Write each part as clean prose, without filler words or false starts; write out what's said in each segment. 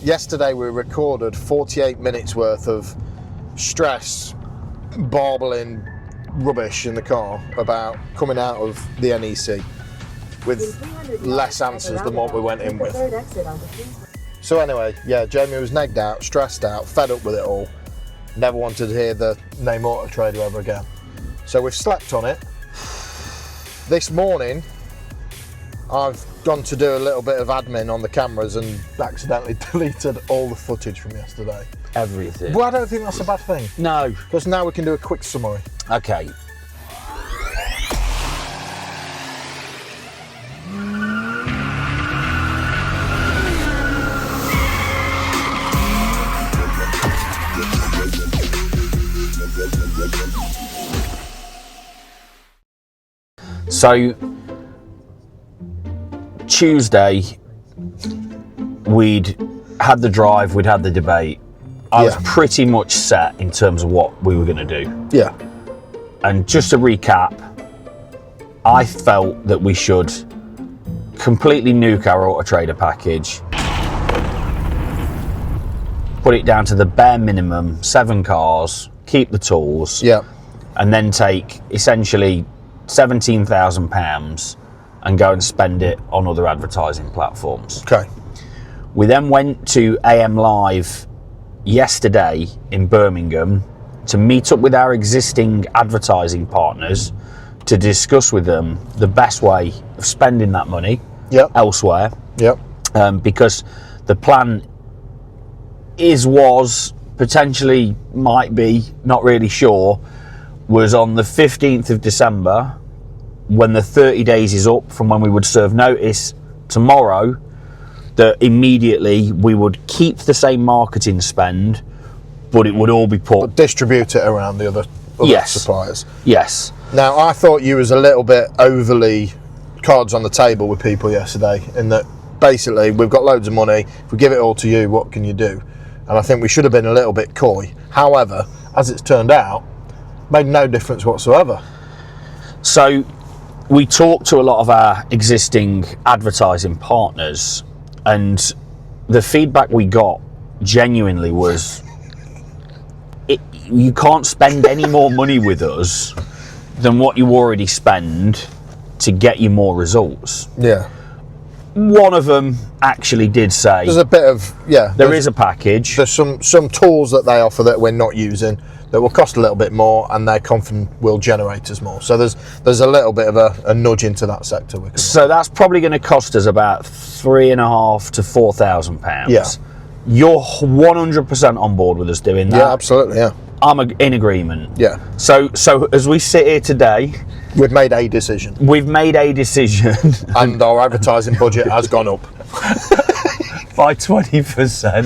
Yesterday we recorded 48 minutes worth of stress, barbling rubbish in the car about coming out of the NEC with less answers than what we went in with. So anyway, yeah, Jamie was negged out, stressed out, fed up with it all. Never wanted to hear the name AUTOTRADER ever again. So we've slept on it. This morning, I've gone to do a little bit of admin on the cameras and accidentally deleted all the footage from yesterday. Everything. Well, I don't think that's a bad thing. No. Because now we can do a quick summary. Okay. So, Tuesday, we'd had the drive, we'd had the debate. I was pretty much set in terms of what we were going to do. Yeah. And just to recap, I felt that we should completely nuke our AUTOTRADER package, put it down to the bare minimum, 7 cars, keep the tools, and then take essentially £17,000 and go and spend it on other advertising platforms. Okay. We then went to AM Live yesterday in Birmingham to meet up with our existing advertising partners to discuss with them the best way of spending that money elsewhere. Because the plan was, potentially might be, not really sure, was on the 15th of December, when the 30 days is up from when we would serve notice tomorrow, that immediately we would keep the same marketing spend, but it would all be put... But distribute it around the other suppliers. Yes. Now, I thought you was a little bit overly cards on the table with people yesterday, in that basically we've got loads of money, if we give it all to you, what can you do? And I think we should have been a little bit coy. However, as it's turned out, made no difference whatsoever. So we talked to a lot of our existing advertising partners, and the feedback we got genuinely was, you can't spend any more money with us than what you already spend to get you more results. Yeah. One of them actually did say there's a bit of there is a package. There's some tools that they offer that we're not using that will cost a little bit more, and they're confident will generate us more. So there's a little bit of a nudge into that sector. So that's probably going to cost us about £3,500 to £4,000. Yeah. You're 100% on board with us doing that. Yeah, absolutely. Yeah. I'm in agreement. Yeah. So as we sit here today, we've made a decision. And our advertising budget has gone up by 20%.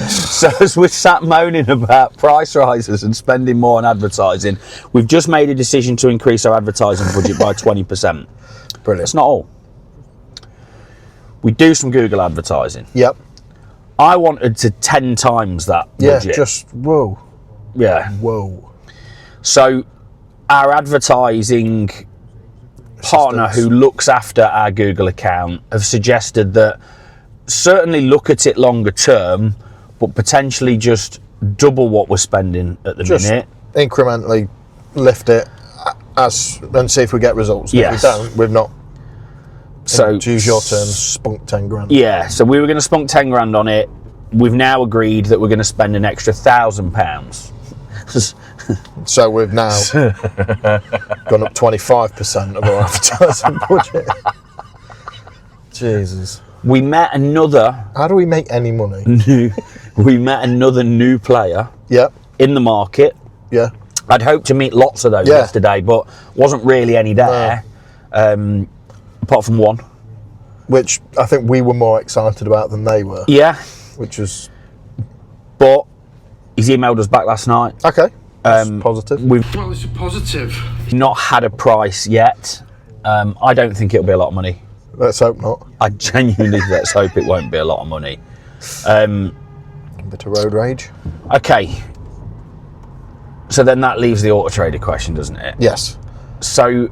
So as we're sat moaning about price rises and spending more on advertising, we've just made a decision to increase our advertising budget by 20%. Brilliant. That's not all. We do some Google advertising. Yep. I wanted to 10 times that budget. Yeah, just whoa. Yeah. Whoa. So our advertising partner who looks after our Google account have suggested that certainly look at it longer term, but potentially just double what we're spending at the minute. Incrementally lift it and see if we get results. Yes. If we don't, we've not. So, to use your terms, spunk 10 grand. Yeah, so we were going to spunk 10 grand on it. We've now agreed that we're going to spend an extra £1,000. So we've now gone up 25% of our advertising budget. Jesus. We met another... How do we make any money? We met another new player in the market. Yeah. I'd hoped to meet lots of those yesterday, but wasn't really any there. No. Apart from one. Which I think we were more excited about than they were. Yeah. Which was... But he's emailed us back last night. Okay. That's positive. Well, it's a positive. Not had a price yet. I don't think it'll be a lot of money. Let's hope not. I genuinely let's hope it won't be a lot of money. A bit of road rage. Okay. So then that leaves the AUTOTRADER question, doesn't it? Yes. So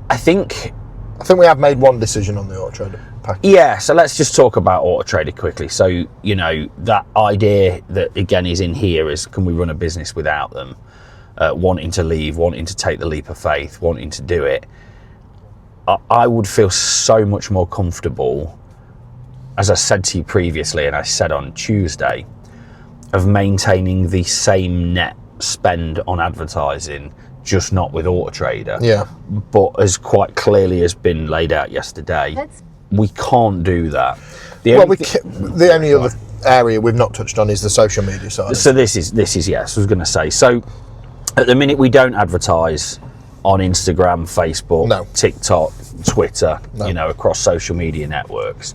I think I think we have made one decision on the AutoTrader package. Yeah, so let's just talk about AutoTrader quickly. So, you know, that idea that, again, is in here is, can we run a business without them? Wanting to leave, wanting to take the leap of faith, wanting to do it. I would feel so much more comfortable, as I said to you previously, and I said on Tuesday, of maintaining the same net spend on advertising, just not with AutoTrader. Yeah. But as quite clearly has been laid out yesterday, we can't do that. The only other area we've not touched on is the social media side. So this is yes, I was going to say. So at the minute we don't advertise on Instagram, Facebook, No. TikTok, Twitter, No. you know, across social media networks.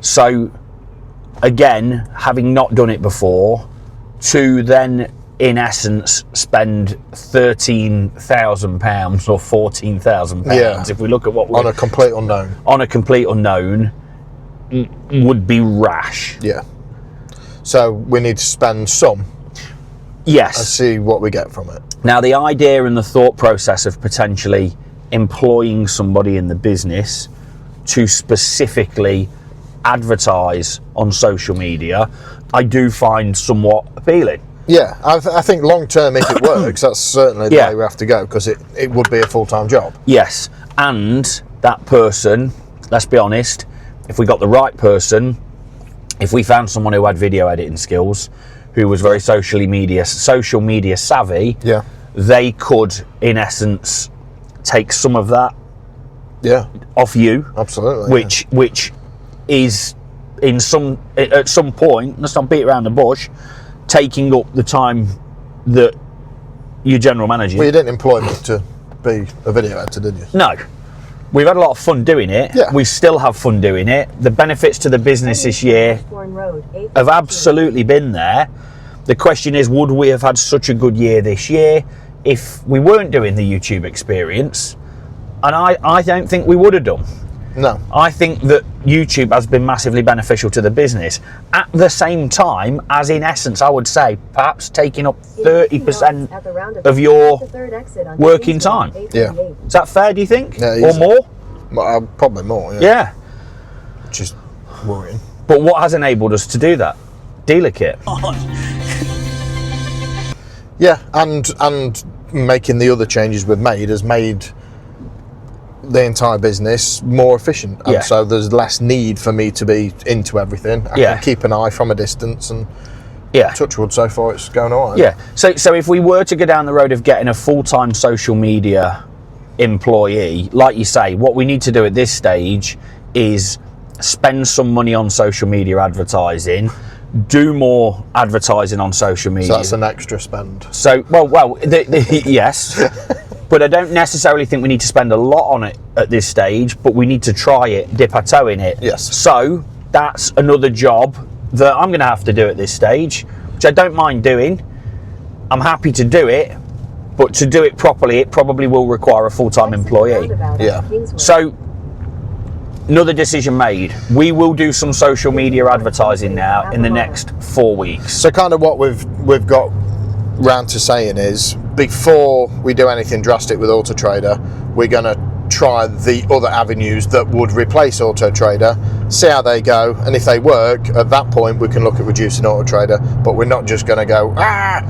So again, having not done it before, to then in essence spend £13,000 or £14,000 if we look at what we're on a complete unknown would be rash. Yeah. So we need to spend some Yes. and see what we get from it. Now the idea and the thought process of potentially employing somebody in the business to specifically advertise on social media, I do find somewhat appealing. Yeah, I think long term, if it works, that's certainly the way we have to go, because it would be a full-time job. Yes, and that person, let's be honest, if we got the right person, if we found someone who had video editing skills, who was very social media savvy, Yeah. they could, in essence, take some of that Yeah. off you, Absolutely. which is at some point, let's not beat around the bush, taking up the time that your general manager. Well, you didn't employ me to be a video editor, did you? No. We've had a lot of fun doing it. Yeah. We still have fun doing it. The benefits to the business this year have absolutely been there. The question is, would we have had such a good year this year if we weren't doing the YouTube experience? And I don't think we would have done. No. I think that YouTube has been massively beneficial to the business. At the same time, as in essence, I would say, perhaps taking up 30% of your working time. Yeah. Is that fair, do you think? Yeah, or easy. more? Well, probably more, yeah. Yeah. Which is worrying. But what has enabled us to do that? Dealer kit. Yeah, and making the other changes we've made has made the entire business more efficient, and Yeah. so there's less need for me to be into everything. I Yeah. can keep an eye from a distance, and Yeah. touch wood, so far it's going all right. Yeah. So if we were to go down the road of getting a full-time social media employee, like you say, what we need to do at this stage is spend some money on social media advertising, do more advertising on social media. So that's an extra spend. So, yes, but I don't necessarily think we need to spend a lot on it at this stage, but we need to try it, dip our toe in it. Yes. So that's another job that I'm going to have to do at this stage, which I don't mind doing. I'm happy to do it, but to do it properly, it probably will require a full-time employee. Yeah. So, another decision made. We will do some social media advertising now in the next 4 weeks. So kind of what we've got round to saying is, before we do anything drastic with AutoTrader, we're going to try the other avenues that would replace AutoTrader, see how they go, and if they work, at that point we can look at reducing AutoTrader, but we're not just going to go,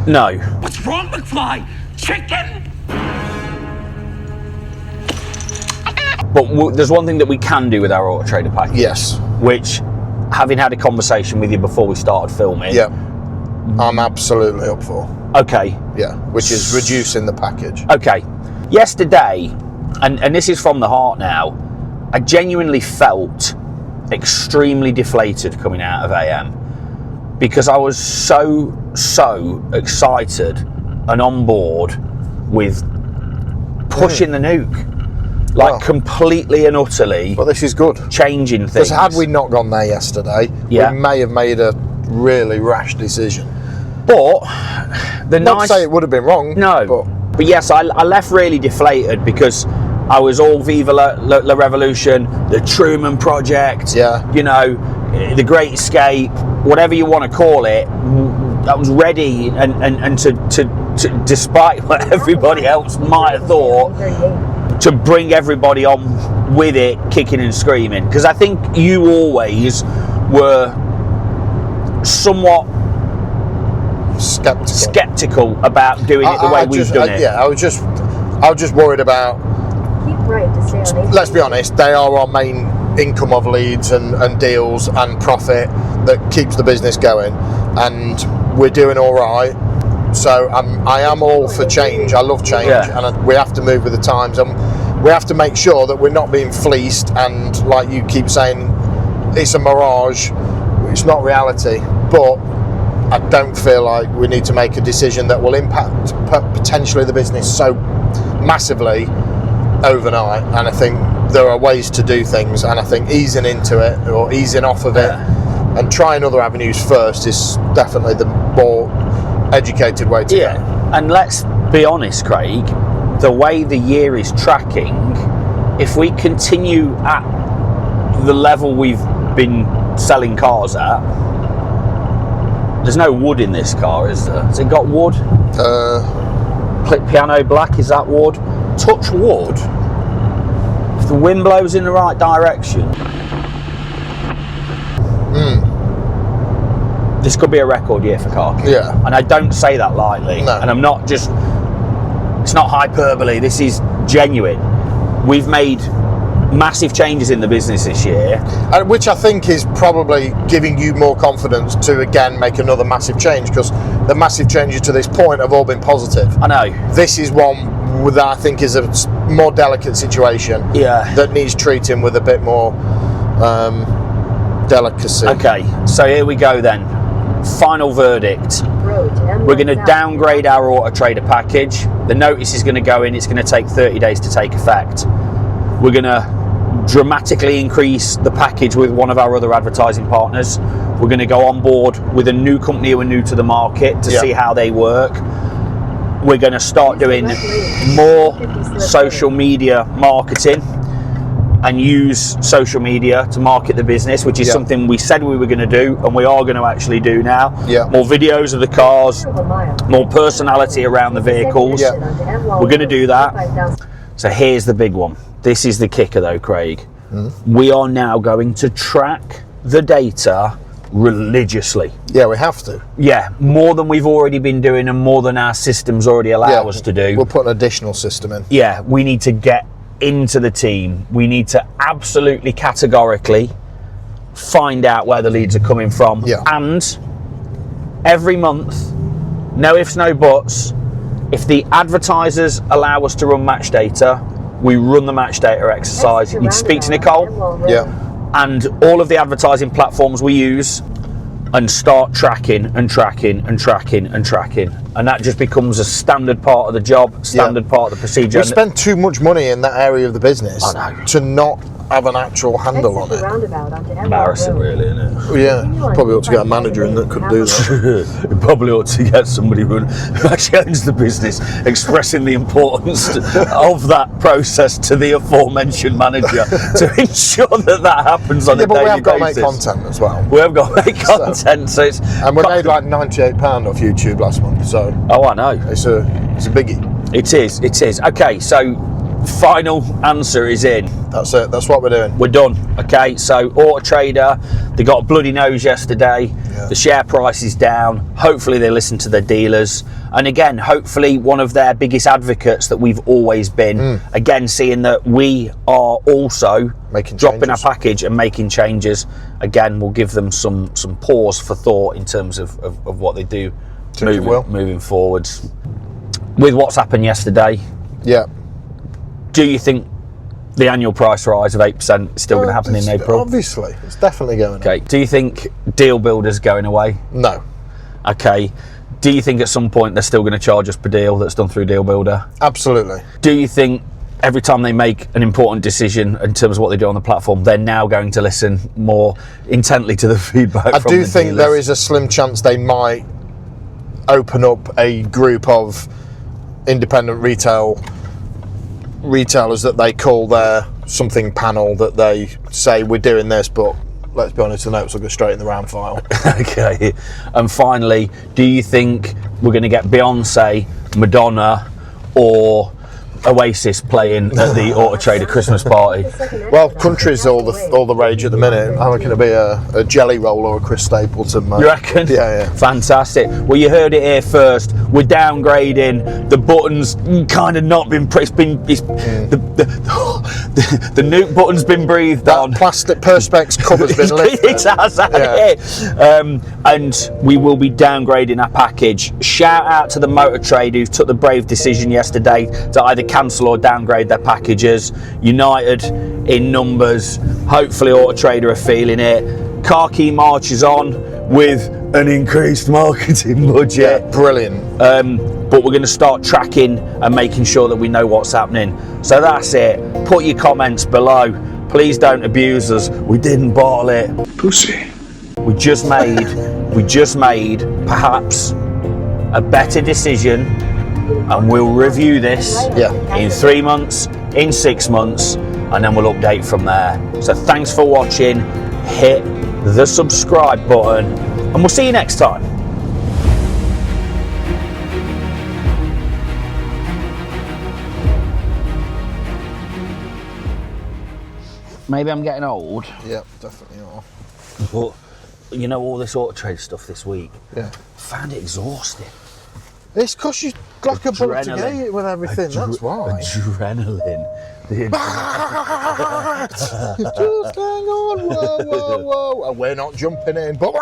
No. What's wrong, McFly? Chicken? But there's one thing that we can do with our AutoTrader package. Yes. Which, having had a conversation with you before we started filming. Yeah. I'm absolutely up for. Okay. Yeah. Which is reducing the package. Okay. Yesterday, and this is from the heart now, I genuinely felt extremely deflated coming out of AM, because I was so excited and on board with pushing the nuke. Like completely and utterly. But this is good. Changing things. Because had we not gone there yesterday, we may have made a really rash decision. But not to say it would have been wrong. No. But yes, I left really deflated because I was all Viva la Revolution, the Truman Project, you know, the Great Escape, whatever you want to call it. I was ready, and to despite what everybody else might have thought, to bring everybody on with it, kicking and screaming. Because I think you always were somewhat skeptical about doing it the way we've done it. Yeah, I was just worried about. Keep right to stay on Let's be honest, they are our main income of leads and deals and profit that keeps the business going, and we're doing all right. So I am all for change. I love change, and we have to move with the times, and we have to make sure that we're not being fleeced. And like you keep saying, it's a mirage. It's not reality. But I don't feel like we need to make a decision that will impact potentially the business so massively overnight. And I think there are ways to do things, and I think easing into it or easing off of it and trying other avenues first is definitely the more educated way to go. And let's be honest, Craig, the way the year is tracking, if we continue at the level we've been selling cars at, there's no wood in this car, is there? Has it got wood? Piano black, is that wood? Touch wood. If the wind blows in the right direction, this could be a record year for car care. Yeah. And I don't say that lightly. No. And I'm not just, it's not hyperbole, this is genuine. We've made massive changes in the business this year. Which I think is probably giving you more confidence to again make another massive change, because the massive changes to this point have all been positive. I know. This is one that I think is a more delicate situation that needs treating with a bit more delicacy. Okay, so here we go then. Final verdict. We're going to downgrade our AUTOTRADER package. The notice is going to go in. It's going to take 30 days to take effect. We're going to dramatically increase the package with one of our other advertising partners. We're going to go on board with a new company who are new to the market to see how they work. We're going to start doing more social media marketing and use social media to market the business, which is something we said we were going to do, and we are going to actually do now. More videos of the cars, more personality around the vehicles. We're going to do that. So here's the big one. This is the kicker though, Craig. We are now going to track the data religiously. Yeah, we have to. Yeah, more than we've already been doing and more than our systems already allow us to do. We'll put an additional system in. Yeah, we need to get into the team. We need to absolutely categorically find out where the leads are coming from. And every month, no ifs, no buts, if the advertisers allow us to run match data, we run the match data exercise. You speak to Nicole and all of the advertising platforms we use and start tracking and tracking and tracking and tracking. And that just becomes a standard part of the job, standard part of the procedure. We spend too much money in that area of the business to not have an actual handle on it. Embarrassing, really, isn't it? Yeah, probably ought to get a manager in that could do that. You probably ought to get somebody who actually owns the business, expressing the importance of that process to the aforementioned manager to ensure that that happens on a daily basis. But we have got to make content as well. We have got to make content, so it's... And we made like £98 off YouTube last month, so... Oh, I know. It's a biggie. It is. Okay, so final answer is in. That's it. That's what we're doing. We're done. Okay, so AUTOTRADER, they got a bloody nose yesterday. The share price is down. Hopefully they listen to their dealers. And again, hopefully one of their biggest advocates that we've always been. Again, seeing that we are also dropping our package and making changes. Again, we'll give them some pause for thought in terms of what they do moving forwards. With what's happened yesterday, do you think the annual price rise of 8% is still going to happen in April? Obviously, it's definitely going Okay. Do you think Deal Builder's going away? No. Okay. Do you think at some point they're still going to charge us per deal that's done through Deal Builder? Absolutely. Do you think every time they make an important decision in terms of what they do on the platform, they're now going to listen more intently to the feedback I from do the think dealers? there is a slim chance they might open up a group of independent retailers that they call their something panel, that they say we're doing this, but let's be honest, the notes will go straight in the RAM file. Okay. And finally, do you think we're going to get Beyonce, Madonna, or Oasis playing at the AutoTrader Christmas party. Well, country's all the rage at the minute. I'm going to be a jelly roll or a Chris Stapleton, mate. You reckon? Yeah. Fantastic. Well, you heard it here first. We're downgrading. The button's kind of not been. The nuke button's been breathed on. Plastic perspex cover's been lifted. It has, and we will be downgrading our package. Shout out to the Motor Trade who took the brave decision yesterday to either cancel or downgrade their packages. United in numbers. Hopefully AutoTrader are feeling it. Car Key marches on with an increased marketing budget. Yeah, brilliant. But we're going to start tracking and making sure that we know what's happening. So that's it. Put your comments below. Please don't abuse us. We didn't bottle it. Pussy. We just made perhaps a better decision, and we'll review this in 3 months, in 6 months, and then we'll update from there. So thanks for watching. Hit the subscribe button, and we'll see you next time. Maybe I'm getting old. Yeah, definitely are. But you know, all this AutoTrader stuff this week, Yeah. I found it exhausting. It's because you like a bullet to get it with everything, that's why. Adrenaline. Just hang on, whoa. And we're not jumping in, but